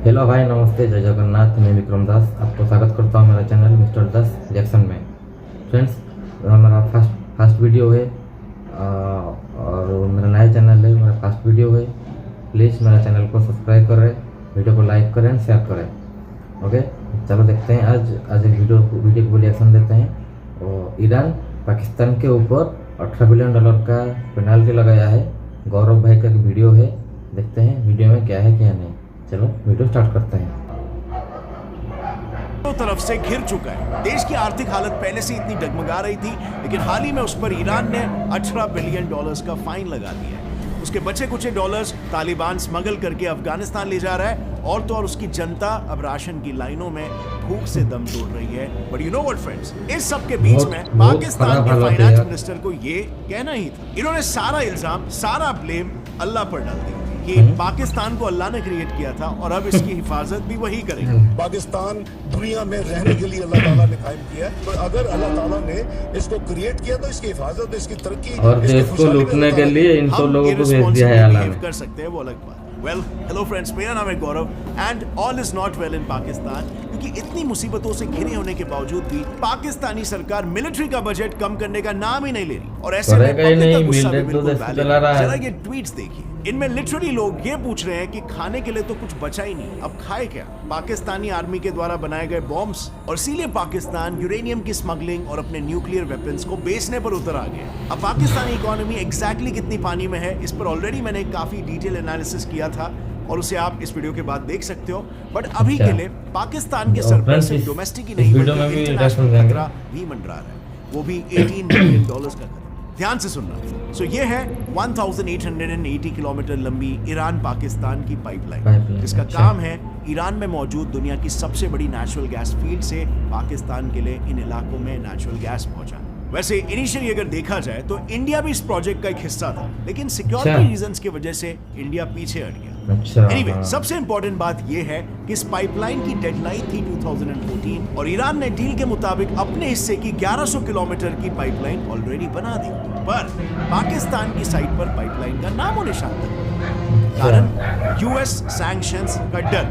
Hello भाई, नमस्ते, जय जगन्नाथ। मैं विक्रम दास आपको स्वागत करता हूँ मेरा चैनल मिस्टर दास जैक्सन में। फ्रेंड्स, मेरा फर्स्ट वीडियो है और मेरा नया चैनल है, मेरा फर्स्ट वीडियो है। प्लीज़ मेरा चैनल को सब्सक्राइब करें, वीडियो को लाइक करें एंड शेयर करें। ओके, चलो देखते हैं आज एक वीडियो को रिएक्शन देते हैं। और ईरान पाकिस्तान के ऊपर $18 बिलियन का पेनाल्टी लगाया है। गौरव भाई का एक वीडियो है, देखते हैं वीडियो में क्या है क्या नहीं। चलो वीडियो स्टार्ट करते हैं। दोनों तरफ से घिर चुका है। देश की आर्थिक हालत पहले से इतनी डगमगा रही थी, लेकिन हाल ही में उस पर ईरान ने $18 बिलियन का फाइन लगा दिया है। उसके बचे कुछ डॉलर्स तालिबान स्मगल करके अफगानिस्तान ले जा रहा है, और तो और उसकी जनता अब राशन की लाइनों में भूख से दम तोड़ रही है। But you know what friends, इस सब के बीच में पाकिस्तान के फाइनेंस मिनिस्टर को ये कहना ही था। इन्होंने सारा इल्जाम, सारा ब्लेम अल्लाह पर डाल दिया कि पाकिस्तान को अल्लाह ने क्रिएट किया था और अब इसकी हिफाजत भी वही करेगा। पाकिस्तान दुनिया में रहने के लिए अल्लाह ताला ने कायम किया है, तो अगर अल्लाह ताला ने इसको क्रिएट किया तो इसकी हिफाजत, इसकी तरक्की और देश को लूटने के लिए इन सब लोगों को भेज दिया है अल्लाह ने। कर सकते हैं वो अलग बात। वेल, हेलो फ्रेंड्स, मेरा नाम है Gaurav and all is not well in Pakistan. क्योंकि इतनी मुसीबतों से घिरे होने के बावजूद भी पाकिस्तानी सरकार मिलिट्री का बजट कम करने का नाम ही नहीं ले रही, और ऐसे में पब्लिक का गुस्सा भी बिल्कुल वैलिड है। जरा ये ट्वीट्स देखिए, इनमें लिटरली लोग ये पूछ रहे हैं कि खाने के लिए तो कुछ बचा ही नहीं, अब खाए क्या। पाकिस्तानी आर्मी के द्वारा बनाए गए बॉम्ब्स, और इसीलिए पाकिस्तान यूरेनियम की स्मगलिंग और अपने न्यूक्लियर वेपन्स को बेचने पर उतर आ गया। अब पाकिस्तानी इकोनॉमी एग्जैक्टली कितनी पानी में है, इस पर ऑलरेडी मैंने काफी डिटेल एनालिसिस किया था, और उसे आप इस वीडियो के बाद देख सकते हो। बट अभी के लिए पाकिस्तान के सर पर सिर्फ डोमेस्टिक ही नहीं बल्कि इंटरनेशनल खतरा भी मंडरा रहा है, वो भी $18 बिलियन का खतरा। ध्यान से सुनना। सो ये है 1880 किलोमीटर लंबी ईरान पाकिस्तान की पाइपलाइन, जिसका काम है ईरान में मौजूद दुनिया की सबसे बड़ी नेचुरल गैस फील्ड से पाकिस्तान के लिए इन इलाकों में नेचुरल गैस पहुंचाना। वैसे इनिशियली अगर देखा जाए तो इंडिया भी इस प्रोजेक्ट का एक हिस्सा था, लेकिन सिक्योरिटी रीजंस की वजह से इंडिया पीछे हट गया। Anyway, सबसे इंपॉर्टेंट बात यह है कि इस पाइपलाइन की डेडलाइन थी 2014, और ईरान ने डील के मुताबिक अपने हिस्से की 1100 किलोमीटर की पाइपलाइन ऑलरेडी बना दी। पर पाकिस्तान की साइड पर पाइपलाइन का नामो निशान था, कारण यूएस सैंक्शंस का डर।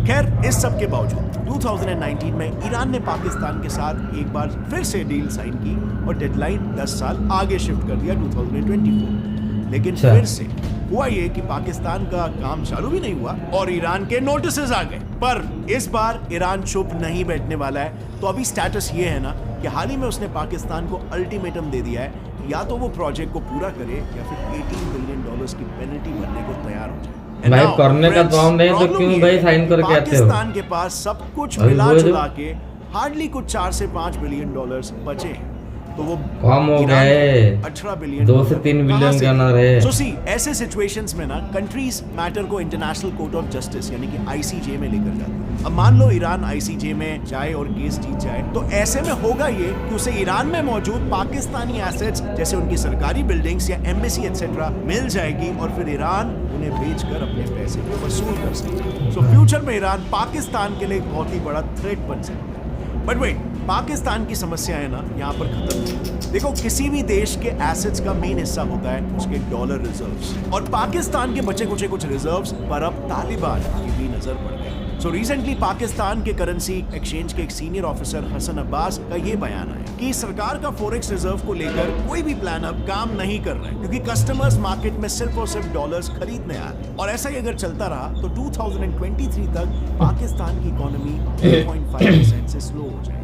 खैर, इस सब के बावजूद 2019 में ईरान ने पाकिस्तान के साथ एक बार फिर से डील साइन की और डेडलाइन 10 साल आगे शिफ्ट कर दिया 2024। लेकिन फिर से हुआ ये कि पाकिस्तान का काम चालू भी नहीं हुआ और ईरान के नोटिसेस आ गए। पर इस बार ईरान चुप नहीं बैठने वाला है। तो अभी स्टेटस ये है ना कि हाल ही में उसने पाकिस्तान को अल्टीमेटम दे दिया है, या तो वो प्रोजेक्ट को पूरा करे या फिर $18 बिलियन की पेनल्टी भरने को तैयार हो जाए। भाई करने का तो हम नहीं, तो क्यों भाई साइन करके आते हो? पाकिस्तान के पास सब कुछ मिला जुला के हार्डली कुछ $4 से $5 बिलियन बचे हैं, तो वो कम हो गए। 18 बिलियन, 2 से 3 बिलियन का ना रहे। So see, ऐसे सिचुएशंस में ना कंट्रीज मैटर को इंटरनेशनल कोर्ट ऑफ जस्टिस यानी कि ICJ में लेकर जाती है। अब मान लो ईरान ICJ में जाए और केस जीत जाए, तो ऐसे में होगा ये कि उसे ईरान में मौजूद पाकिस्तानी एसेट्स जैसे उनकी सरकारी बिल्डिंग्स या एम्बेसी एक्सेट्रा मिल जाएगी, और फिर ईरान उन्हें बेचकर अपने पैसे को वसूल कर सकेगा। सो फ्यूचर में ईरान पाकिस्तान के लिए एक बहुत ही बड़ा थ्रेट बन सकता है। बट वेट, पाकिस्तान की समस्या है ना यहाँ पर खत्म नहीं। देखो, किसी भी देश के एसेट्स का मेन हिस्सा होता है उसके डॉलर रिजर्व्स, और पाकिस्तान के बचे कुछ रिजर्व्स पर अब तालिबान की भी नजर पड़ गई। सो रिसेंटली पाकिस्तान के करेंसी एक्सचेंज के एक सीनियर ऑफिसर हसन अब्बास का ये बयान आया कि सरकार का फॉरेक्स रिजर्व को लेकर कोई भी प्लान अब काम नहीं कर रहा है, क्योंकि कस्टमर्स मार्केट में सिर्फ और सिर्फ डॉलर्स खरीदने आ रहे हैं। और ऐसा ही अगर चलता रहा तो 2023 तक पाकिस्तान की इकोनॉमी 2.5% से स्लो हो जाएगी।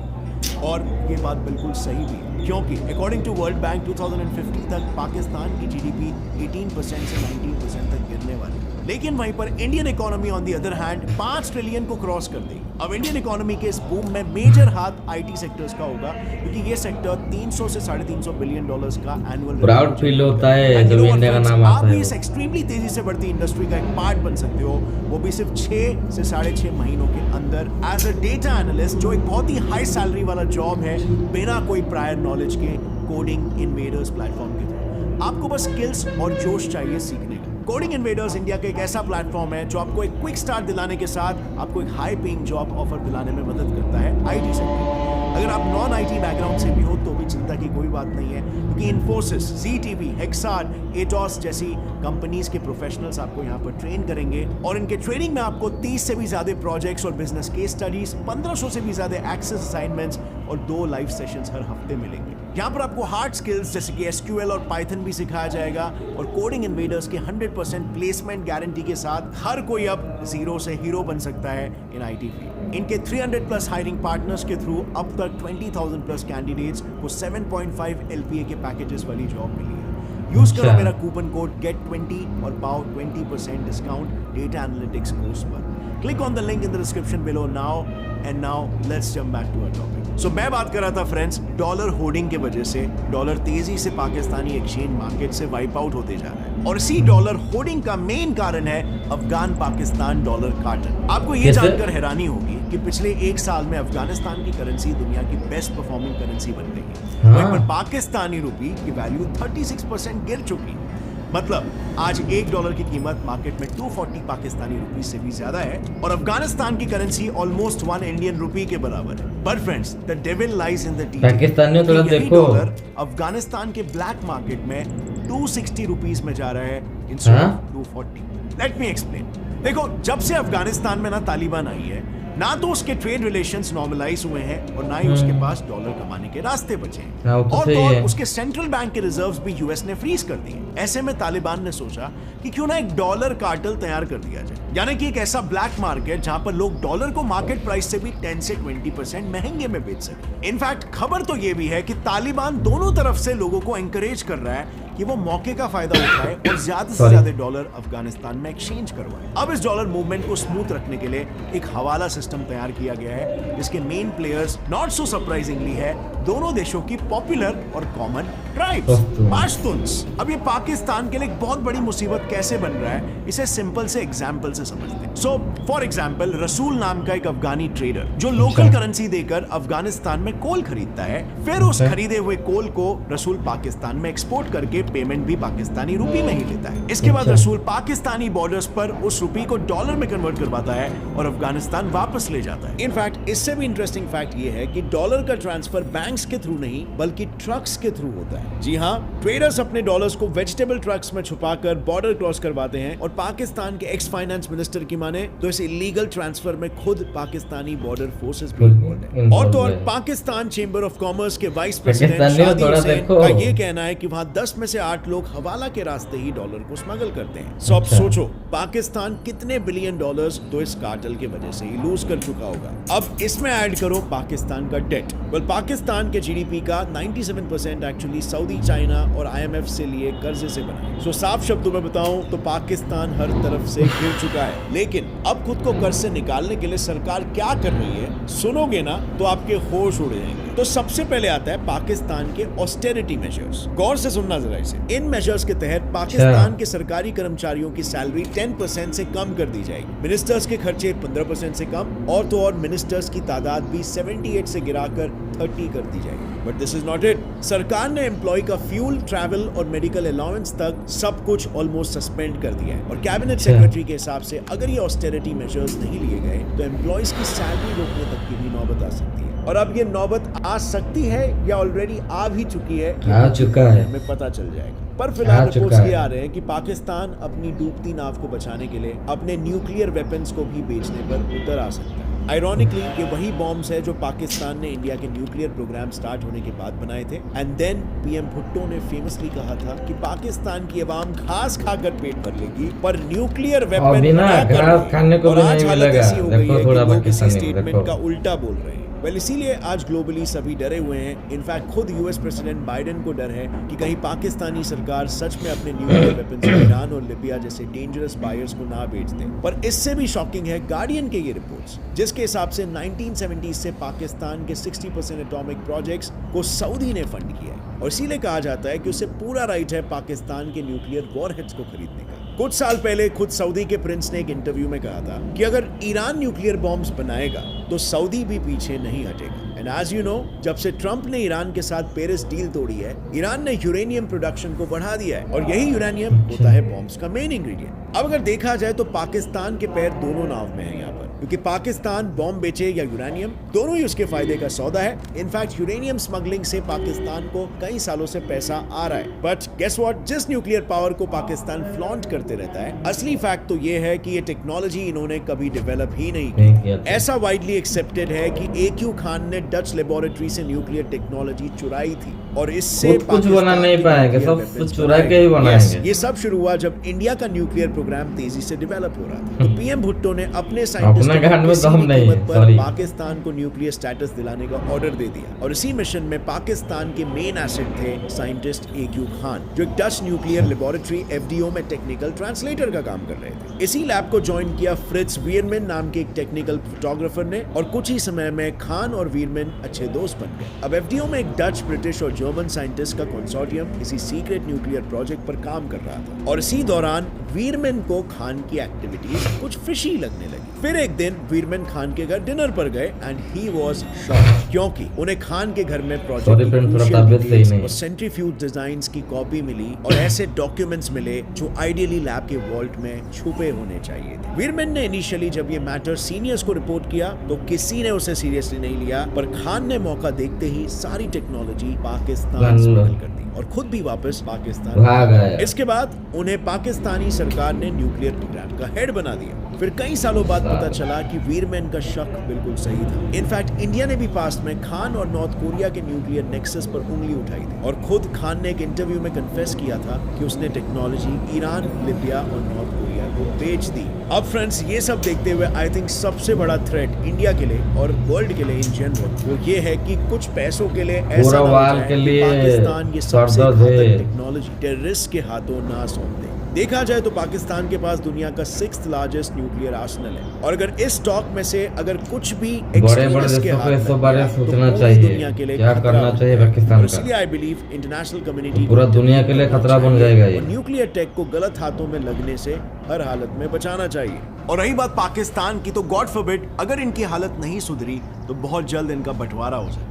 और ये बात बिल्कुल सही भी है, क्योंकि अकॉर्डिंग टू वर्ल्ड बैंक 2050 तक पाकिस्तान की GDP 18% से 19% तक गिरने वाली है। लेकिन वहीं पर Indian economy on the other hand 5 trillion को क्रॉस कर देगी। अब इंडियन इकोनॉमी के इस बूम में मेजर हाथ IT सेक्टर्स का होगा, क्योंकि ये सेक्टर 300 से $350 बिलियन का एनुअल प्राउड फील होता है जब इंडिया का नाम आता है। आप इस एक्सट्रीमली तेजी से बढ़ती इंडस्ट्री का एक पार्ट बन सकते हो, वो भी सिर्फ 6 से 6.5 महीनों के अंदर एज अ डेटा एनालिस्ट, जो एक बहुत ही हाई सैलरी वाला जॉब है, बिना कोई प्रायर नॉलेज के कोडिंग इन्वेडर्स प्लेटफॉर्म के थ्रू। आपको बस स्किल्स और जोश चाहिए सीखने का। कोडिंग इन्वेडर्स इंडिया का एक ऐसा प्लेटफॉर्म है जो आपको एक क्विक स्टार्ट दिलाने के साथ आपको एक हाई पेइंग जॉब ऑफर दिलाने में मदद करता है IT सेक्टर। अगर आप नॉन आईटी बैकग्राउंड से भी हो तो भी चिंता की कोई बात नहीं है, क्योंकि इन्फोसिस, ZTV, हेक्सार, एटॉस जैसी कंपनीज के प्रोफेशनल्स आपको यहाँ पर ट्रेन करेंगे और इनके ट्रेनिंग में आपको 30 से भी ज्यादा प्रोजेक्ट्स और बिजनेस केस स्टडीज, 1500 से भी ज्यादा एक्सेस असाइनमेंट्स और 2 लाइव सेशंस हर हफ्ते मिलेंगे। यहाँ पर आपको हार्ड स्किल्स जैसे कि SQL और पाइथन भी सिखाया जाएगा और कोडिंग इन्वेडर्स के 100% प्लेसमेंट गारंटी के साथ हर कोई अब जीरो से हीरो बन सकता है इन आईटी फील्ड। इनके 300 प्लस हायरिंग पार्टनर्स के थ्रू अब तक 20,000 प्लस कैंडिडेट्स को 7.5 LPA के पैकेजेस वाली जॉब मिली है। यूज करो मेरा कूपन कोड GET20 और पाओ 20% डिस्काउंट डेटा एनालिटिक्स कोर्स पर। Click on the link in the description below now and now let's jump back to our topic. So मैं बात कर रहा था फ्रेंड्स, डॉलर होर्डिंग के वजह से डॉलर तेजी से पाकिस्तानी एक्सचेंज मार्केट से वाइप आउट होते जा रहा है और इसी डॉलर होर्डिंग का मेन कारण है अफगान पाकिस्तान डॉलर कार्टल। आपको ये जानकर हैरानी होगी कि पिछले 1 साल में अफगानिस्तान की करेंसी दुनिया की बेस्ट परफॉर्मिंग करेंसी बन गई है। वहीं पर पाकिस्तानी रुपी की वैल्यू 36% गिर चुकी है। मतलब आज $1 की कीमत मार्केट में 240 पाकिस्तानी रुपी से भी ज्यादा है और अफगानिस्तान की करेंसी ऑलमोस्ट 1 इंडियन रुपी के बराबर है। But friends, the devil lies in the detail. पाकिस्तानियों को देखो, डॉलर अफगानिस्तान के ब्लैक मार्केट में 260 रुपीस में जा रहा है instead of 240। Let me explain. देखो, जब से अफगानिस्तान में ना तालिबान आई है, ना तो उसके ट्रेड रिलेशंस नॉर्मलाइज हुए हैं और ना ही उसके पास डॉलर कमाने के रास्ते बचे हैं और उसके सेंट्रल बैंक के रिजर्व्स भी यूएस ने फ्रीज कर दिए। ऐसे में तालिबान ने सोचा कि क्यों ना एक डॉलर कार्टेल तैयार कर दिया जाए, यानी कि एक ऐसा ब्लैक मार्केट जहां पर लोग डॉलर को मार्केट प्राइस से भी 10 से 20% महंगे में बेच सके। इनफैक्ट खबर तो ये भी है कि तालिबान दोनों तरफ से लोगों को एंकरेज कर रहा है कि वो मौके का फायदा उठाए और ज्यादा से ज्यादा डॉलर अफगानिस्तान में एक्सचेंज करवाए। अब इस डॉलर मूवमेंट को स्मूथ रखने के लिए एक हवाला सिस्टम तैयार किया गया है, जिसके main players not so surprisingly है दोनों देशों की पॉपुलर और कॉमन ट्राइब्स, पश्तून्स। अब ये पाकिस्तान के लिए एक बहुत बड़ी मुसीबत कैसे बन रहा है, इसे सिंपल से एग्जाम्पल से समझते हैं। सो फॉर एग्जाम्पल, रसूल नाम का एक अफगानी ट्रेडर जो लोकल करेंसी देकर अफगानिस्तान में कोल खरीदता है, फिर उस खरीदे हुए कोल को रसूल पाकिस्तान में एक्सपोर्ट करके पेमेंट भी पाकिस्तानी रुपी में ही लेता है। इसके बाद रसूल पाकिस्तानी बॉर्डर्स पर उस रुपी को डॉलर में कन्वर्ट करवाता है और अफगानिस्तान वापस ले जाता है। इनफैक्ट इससे भी इंटरेस्टिंग फैक्ट ये है कि डॉलर का ट्रांसफर बैंक्स के थ्रू नहीं बल्कि ट्रक्स के थ्रू होता है। जी हाँ, ट्रेडर्स अपने डॉलर्स को वेजिटेबल ट्रक्स में छुपाकर बॉर्डर क्रॉस करवाते हैं और पाकिस्तान के एक्स फाइनेंस मिनिस्टर की माने तो इस इलीगल ट्रांसफर में खुद पाकिस्तानी बॉर्डर फोर्सेस भी इन्वॉल्व है। और तो और पाकिस्तान चेंबर ऑफ कॉमर्स के वाइस प्रेसिडेंट शादी हुसैन का ये कहना है कि वहां 10 में से 8 लोग हवाला के रास्ते ही डॉलर को स्मगल करते हैं। सो अब सोचो पाकिस्तान कितने बिलियन डॉलर्स तो इस कार्टेल की वजह से ही लूज कर चुका होगा। अब इसमें ऐड करो पाकिस्तान का डेट। वेल, पाकिस्तान के जीडीपी का 97% एक्चुअली सऊदी, चाइना और IMF से लिए कर्जे से बना है। सो साफ शब्दों में बताऊं तो पाकिस्तान हर तरफ से गिर चुका है। लेकिन अब खुद को कर्ज से निकालने के लिए सरकार क्या कर रही है, सुनोगे ना तो आपके होश उड़ जाएंगे। तो सबसे पहले आता है पाकिस्तान के ऑस्टेरिटी मेजर्स। गौर से सुनना जरा इसे। इन मेजर्स के तहत पाकिस्तान के सरकारी कर्मचारियों की सैलरी 10% से कम कर दी जाएगी, मिनिस्टर्स के खर्चे 15% से कम और तो और मिनिस्टर्स की तादाद भी 78 से गिराकर 30 कर दी जाएगी। But this is not it. सरकार ने एम्प्लॉय का फ्यूल, ट्रैवल और मेडिकल अलाउंस तक सब कुछ ऑलमोस्ट सस्पेंड कर दिया है और कैबिनेट सेक्रेटरी के हिसाब से अगर ये ऑस्टेरिटी मेजर्स नहीं लिए गए तो एम्प्लॉयज की सैलरी रोकने तक की भी नौबत आ सकती है। और अब ये नौबत आ सकती है या ऑलरेडी आ भी चुकी है, आ चुका है, हमें पता चल जाएगा। पर फिलहाल रिपोर्ट्स ये आ रहे हैं कि पाकिस्तान अपनी डूबती नाव को बचाने के लिए अपने न्यूक्लियर वेपन्स को भी बेचने पर उतर आ सकता है। आयरॉनिकली ये वही बॉम्ब्स है जो पाकिस्तान ने इंडिया के न्यूक्लियर प्रोग्राम स्टार्ट होने के बाद बनाए थे। एंड देन पीएम भुट्टो ने फेमसली कहा था कि पाकिस्तान की आवाम घास खाकर पेट भर लेगी पर न्यूक्लियर वेपन खाने को भी नहीं मिलेगा। देखो थोड़ा पाकिस्तानी स्टेटमेंट का उल्टा बोल रहे हैं। वेल, इसीलिए आज ग्लोबली सभी डरे हुए हैं। इनफैक्ट खुद यूएस प्रेसिडेंट बाइडेन को डर है कि कहीं पाकिस्तानी सरकार सच में अपने न्यूक्लियर वेपन्स ईरान और लिबिया जैसे डेंजरस बायर्स को ना बेच दे। पर इससे भी शॉकिंग है गार्डियन के ये रिपोर्ट्स, जिसके हिसाब से 1970 से पाकिस्तान के 60% एटॉमिक प्रोजेक्ट्स को सऊदी ने फंड किया है और इसीलिए कहा जाता है कि उसे पूरा राइट है पाकिस्तान के न्यूक्लियर वॉरहेड्स को खरीदने का। कुछ साल पहले खुद सऊदी के प्रिंस ने एक इंटरव्यू में कहा था कि अगर ईरान न्यूक्लियर बॉम्ब्स बनाएगा तो सऊदी भी पीछे नहीं हटेगा। एंड एज यू नो, जब से ट्रंप ने ईरान के साथ पेरिस डील तोड़ी है, ईरान ने यूरेनियम प्रोडक्शन को बढ़ा दिया है और यही यूरेनियम होता है बॉम्ब्स का मेन इंग्रेडिएंट। अब अगर देखा जाए तो पाकिस्तान के पैर दोनों नाव में है यहाँ पर। क्योंकि पाकिस्तान बॉम्ब बेचे या यूरेनियम, दोनों ही उसके फायदे का सौदा है। इनफैक्ट यूरेनियम स्मगलिंग से पाकिस्तान को कई सालों से पैसा आ रहा है। बट गेस व्हाट, जिस न्यूक्लियर पावर को पाकिस्तान फ्लॉन्ट करते रहता है, असली फैक्ट तो ये है कि ये टेक्नोलॉजी इन्होंने कभी डेवलप ही नहीं की। ऐसा वाइडली एक्सेप्टेड है कि AQ खान ने डच लेबोरेटरी से न्यूक्लियर टेक्नोलॉजी चुराई थी और इससे कुछ बना नहीं पाएंगे, सब चुरा के ही बनाएंगे। ये सब शुरू हुआ जब इंडिया का न्यूक्लियर प्रोग्राम तेजी से डेवलप हो रहा था। तो PM भुट्टो ने अपने साइंटिस्टों को पाकिस्तान को न्यूक्लियर स्टेटस दिलाने का ऑर्डर दे दिया और इसी मिशन में पाकिस्तान के मेन एसेट थे साइंटिस्ट AQ खान, जो एक डच न्यूक्लियर लेबोरेटरी FDO में टेक्निकल ट्रांसलेटर का काम कर रहे थे। इसी लैब को ज्वाइन किया फ्रिट्ज वीरमैन नाम के एक टेक्निकल फोटोग्राफर ने और कुछ ही समय में खान और वीरमैन अच्छे दोस्त बन गए। अब FDO में एक डच, ब्रिटिश और जर्मन साइंटिस्ट का कंसोर्टियम किसी सीक्रेट न्यूक्लियर प्रोजेक्ट पर काम कर रहा था और इसी दौरान वीरमैन को खान की एक्टिविटीज कुछ फिशी लगने लगी। फिर एक दिन वीरमैन खान के घर डिनर पर गए एंड ही वाज शॉक्ड, क्योंकि उन्हें खान के घर में प्रोजेक्ट और सेंट्रीफ्यूज डिजाइन्स की कॉपी मिली और ऐसे डॉक्यूमेंट्स मिले जो आइडियली लैब के वॉल्ट में छुपे होने चाहिए थे। वीरमैन ने इनिशियली जब ये मैटर सीनियर्स को रिपोर्ट किया तो किसी ने उसे सीरियसली नहीं लिया, पर खान ने मौका देखते ही सारी टेक्नोलॉजी पाकिस्तान स्मगल कर दी और खुद भी वापस पाकिस्तान भाग गए। इसके बाद उन्हें पाकिस्तानी सरकार ने न्यूक्लियर प्रोग्राम का हेड बना दिया। फिर कई सालों बाद पता चला कि वीरमैन का शक बिल्कुल सही था। इनफैक्ट इंडिया ने भी पास्ट में खान और नॉर्थ कोरिया के न्यूक्लियर नेक्सस पर उंगली उठाई थी और खुद खान ने एक इंटरव्यू में कन्फेस किया था कि उसने टेक्नोलॉजी ईरान, लिबिया और नॉर्थ कोरिया को बेच दी। अब फ्रेंड्स, ये सब देखते हुए आई थिंक सबसे बड़ा थ्रेट इंडिया के लिए और वर्ल्ड के लिए इन जनरल वो ये है कि कुछ पैसों के लिए ऐसा ना हो जाए कि पाकिस्तान ये सबसे घातक टेक्नोलॉजी टेररिस्ट के हाथों ना सौंप दे। देखा जाए तो पाकिस्तान के पास दुनिया का 6th लार्जेस्ट न्यूक्लियर आर्सेनल है और अगर इस स्टॉक में से अगर कुछ भी बड़े-बड़े देशों को इस बारे में सोचना चाहिए, क्या करना चाहिए पाकिस्तान का। इसलिए आई बिलीव इंटरनेशनल कम्युनिटी पूरा दुनिया के लिए खतरा बन जाएगा ये। न्यूक्लियर टेक को गलत हाथों में लगने से हर हालत में बचाना चाहिए। और रही बात पाकिस्तान की, तो गॉड फॉरबिड अगर इनकी हालत नहीं सुधरी तो बहुत जल्द इनका बंटवारा हो सकता है।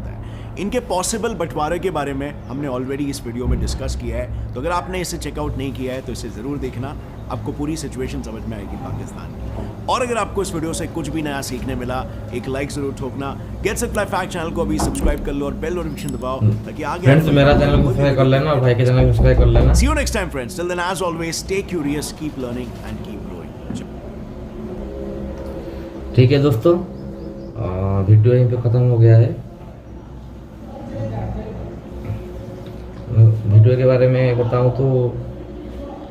इनके पॉसिबल बंटवारे के बारे में हमने ऑलरेडी इस वीडियो में डिस्कस किया है, तो अगर आपने इसे चेकआउट नहीं किया है तो इसे ज़रूर देखना, आपको पूरी सिचुएशन समझ में आएगी पाकिस्तान की। और अगर आपको इस वीडियो से कुछ भी नया सीखने मिला, एक लाइक ज़रूर ठोकना। Gets it live fact channel को अभी सब्सक्राइब कर लो और बेल नोटिफिकेशन दबाओ ताकि आगे फ्रेंड्स मेरा चैनल को सब्सक्राइब कर लेना और भाई के चैनल को सब्सक्राइब कर लेना। See you next time friends, till then as always stay curious, keep learning and keep growing. ठीक है दोस्तों, वीडियो यहीं पे ख़त्म हो गया है। वीडियो के बारे में बताऊं तो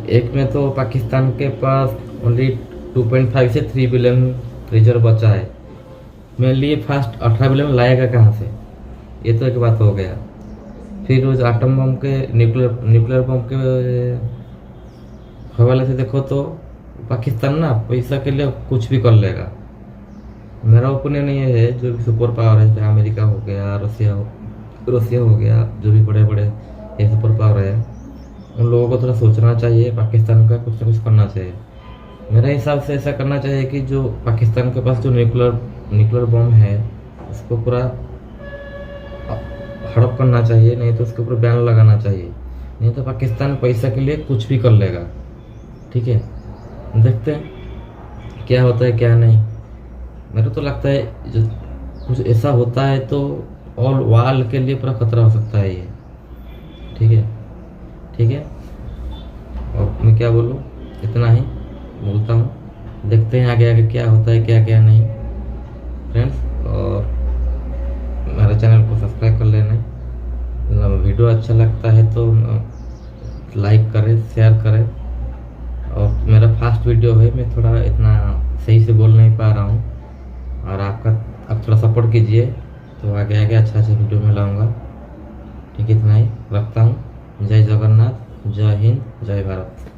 एक में तो पाकिस्तान के पास ओनली 2.5 से 3 बिलियन रिजर्व बचा है। मेनली फर्स्ट 18 बिलियन लाएगा कहाँ से, ये तो एक बात हो गया। फिर उस एटम बम के न्यूक्लियर बम के हवाले से देखो तो पाकिस्तान ना पैसा के लिए कुछ भी कर लेगा। मेरा ओपिनियन ये है, जो भी सुपर पावर है, चाहे अमेरिका हो गया, रसिया हो गया, जो भी बड़े बड़े ये सुपर पावर है, उन लोगों को थोड़ा सोचना चाहिए, पाकिस्तान का कुछ ना कुछ करना चाहिए। मेरे हिसाब से ऐसा करना चाहिए कि जो पाकिस्तान के पास जो न्यूक्लियर बम है उसको पूरा हड़प करना चाहिए, नहीं तो उसके ऊपर बैन लगाना चाहिए, नहीं तो पाकिस्तान पैसा के लिए कुछ भी कर लेगा। ठीक है, देखते हैं क्या होता है क्या नहीं। मेरे तो लगता है जो कुछ ऐसा होता है तो ऑल वर्ल्ड के लिए पूरा खतरा हो सकता है ये। ठीक है, और मैं क्या बोलूँ, इतना ही बोलता हूँ। देखते हैं आगे क्या होता है क्या नहीं फ्रेंड्स। और मेरे चैनल को सब्सक्राइब कर लेना। वीडियो अच्छा लगता है तो लाइक करें, शेयर करें। और मेरा फर्स्ट वीडियो है, मैं थोड़ा इतना सही से बोल नहीं पा रहा हूँ और आप थोड़ा सपोर्ट कीजिए तो आगे अच्छा वीडियो में लाऊंगा। ठीक है, इतना ही रखता हूँ। जय जगन्नाथ, जय हिंद, जय भारत।